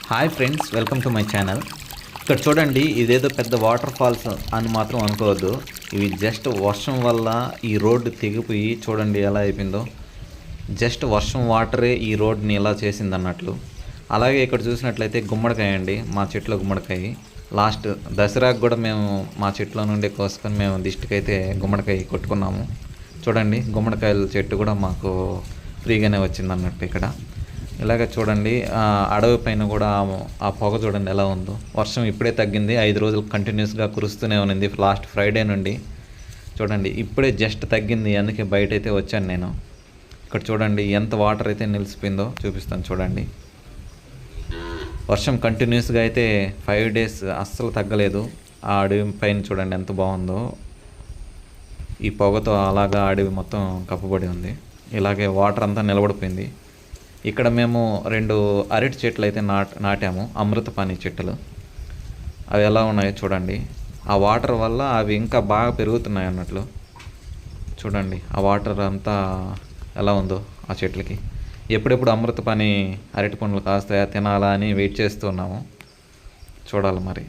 Hi friends, welcome to my channel. ఇక్కడ చూడండి, ఇదేదో పెద్ద వాటర్ ఫాల్స్ అని మాత్రం అనుకోవద్దు. ఇవి జస్ట్ వర్షం వల్ల ఈ రోడ్డు తెగిపోయి చూడండి ఎలా అయిపోయిందో. జస్ట్ వర్షం వాటరే ఈ రోడ్ని ఇలా చేసింది అన్నట్లు. అలాగే ఇక్కడ చూసినట్లయితే గుమ్మడికాయ అండి, మా చెట్లో గుమ్మడికాయ. లాస్ట్ దసరాకు కూడా మేము మా చెట్లో నుండి కోసుకొని మేము దిష్టికైతే గుమ్మడికాయ కొట్టుకున్నాము. చూడండి, గుమ్మడికాయల చెట్టు కూడా మాకు ఫ్రీగానే వచ్చింది అన్నట్టు. ఇక్కడ ఇలాగ చూడండి, అడవి పైన కూడా ఆ పొగ చూడండి ఎలా ఉందో. వర్షం ఇప్పుడే తగ్గింది, 5 రోజులు కంటిన్యూస్గా కురుస్తూనే ఉంది. లాస్ట్ ఫ్రైడే నుండి చూడండి, ఇప్పుడే జస్ట్ తగ్గింది, అందుకే బయట అయితే వచ్చాను నేను. ఇక్కడ చూడండి ఎంత వాటర్ అయితే నిలిచిపోయిందో చూపిస్తాను చూడండి. వర్షం కంటిన్యూస్గా అయితే 5 days అస్సలు తగ్గలేదు. ఆ అడవి పైన చూడండి ఎంత బాగుందో. ఈ పొగతో అలాగా అడవి మొత్తం కప్పబడి ఉంది. ఇలాగే వాటర్ అంతా నిలబడిపోయింది. ఇక్కడ మేము 2 అరటి చెట్లు అయితే నాటాము, అమృతపాణి చెట్లు. అవి ఎలా ఉన్నాయో చూడండి. ఆ వాటర్ వల్ల అవి ఇంకా బాగా పెరుగుతున్నాయి అన్నట్లు. చూడండి ఆ వాటర్ అంతా ఎలా ఉందో ఆ చెట్లకి. ఎప్పుడెప్పుడు అమృతపాణి అరటి పండ్లు కాస్తాయా తినాలా అని వెయిట్ చేస్తున్నాము. చూడాలి మరి.